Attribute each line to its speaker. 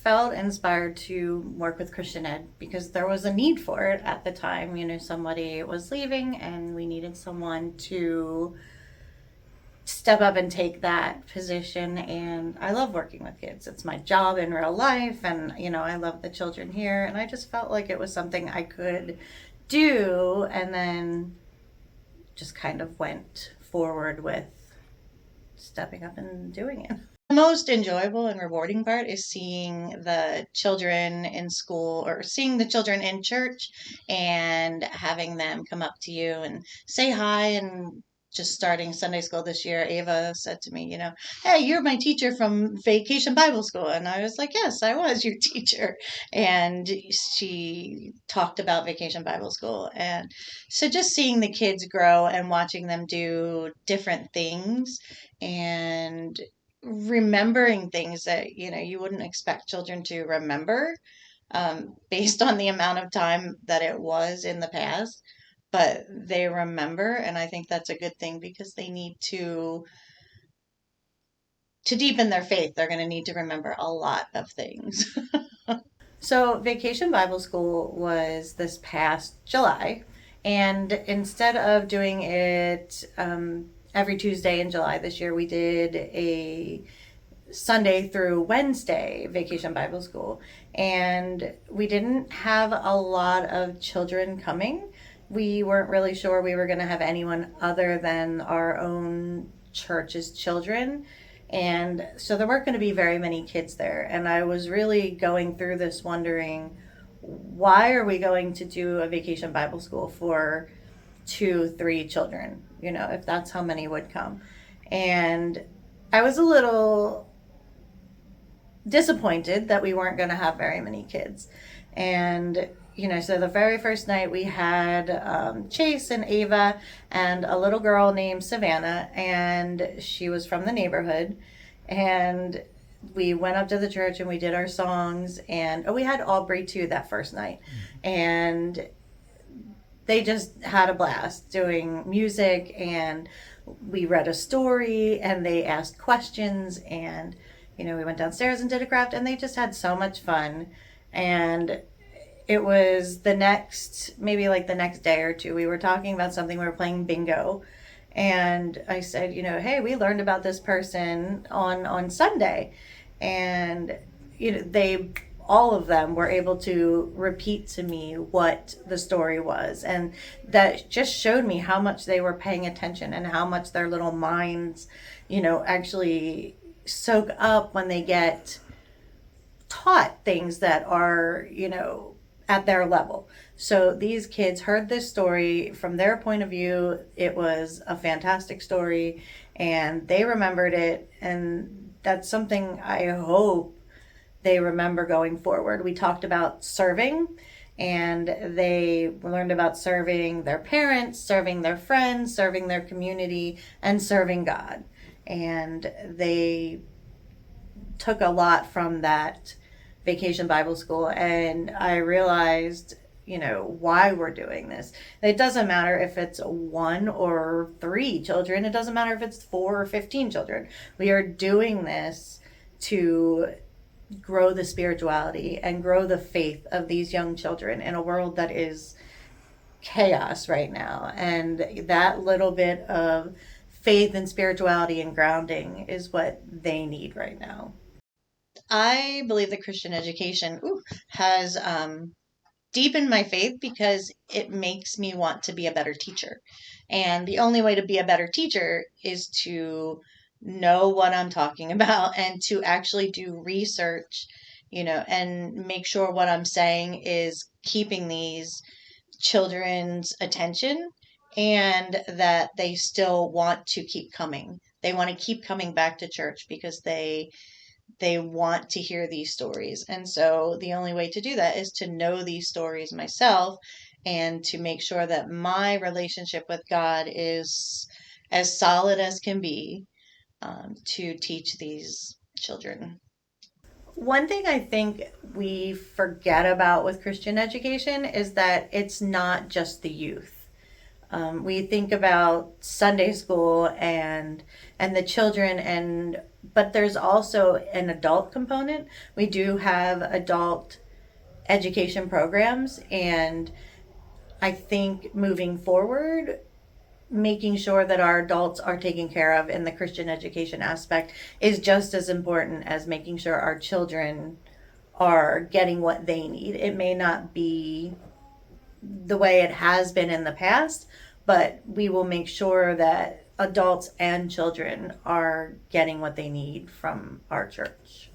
Speaker 1: felt inspired to work with Christian Ed because there was a need for it at the time. Somebody was leaving and we needed someone to step up and take that position. And I love working with kids. It's my job in real life. And, I love the children here. And I just felt like it was something I could do. And then just kind of went forward with stepping up and doing it. The most enjoyable and rewarding part is seeing the children in school or seeing the children in church and having them come up to you and say hi. And just starting Sunday school this year, Ava said to me, hey, you're my teacher from Vacation Bible School. And I was like, yes, I was your teacher. And she talked about Vacation Bible School. And so just seeing the kids grow and watching them do different things and remembering things that you wouldn't expect children to remember, based on the amount of time that it was in the past, but they remember. And I think that's a good thing because they need to deepen their faith. They're going to need to remember a lot of things. So Vacation Bible School was this past July, and instead of doing it every Tuesday in July this year, we did a Sunday through Wednesday Vacation Bible School. And we didn't have a lot of children coming. We weren't really sure we were going to have anyone other than our own church's children. And so there weren't going to be very many kids there. And I was really going through this wondering, why are we going to do a Vacation Bible School for 2, 3 children, if that's how many would come? And I was a little disappointed that we weren't going to have very many kids. And, so the very first night we had Chase and Ava and a little girl named Savannah, and she was from the neighborhood. And we went up to the church and we did our songs. And we had Aubrey too that first night. And they just had a blast doing music, and we read a story and they asked questions, and we went downstairs and did a craft, and they just had so much fun. And it was maybe like the next day or two, we were talking about something, we were playing bingo. And I said, hey, we learned about this person on Sunday. And, all of them were able to repeat to me what the story was. And that just showed me how much they were paying attention and how much their little minds, actually soak up when they get taught things that are, at their level. So these kids heard this story from their point of view. It was a fantastic story and they remembered it. And that's something I hope they remember going forward. We talked about serving, and they learned about serving their parents, serving their friends, serving their community, and serving God. And they took a lot from that Vacation Bible School. And I realized, why we're doing this. It doesn't matter if it's 1 or 3 children. It doesn't matter if it's 4 or 15 children. We are doing this to grow the spirituality and grow the faith of these young children in a world that is chaos right now. And that little bit of faith and spirituality and grounding is what they need right now. I believe that Christian education has deepened my faith because it makes me want to be a better teacher. And the only way to be a better teacher is to know what I'm talking about and to actually do research, and make sure what I'm saying is keeping these children's attention and that they still want to keep coming. They want to keep coming back to church because they want to hear these stories. And so the only way to do that is to know these stories myself and to make sure that my relationship with God is as solid as can be, to teach these children. One thing I think we forget about with Christian education is that it's not just the youth. We think about Sunday school and the children, and but there's also an adult component. We do have adult education programs, and I think moving forward, making sure that our adults are taken care of in the Christian education aspect is just as important as making sure our children are getting what they need. It may not be the way it has been in the past, but we will make sure that adults and children are getting what they need from our church.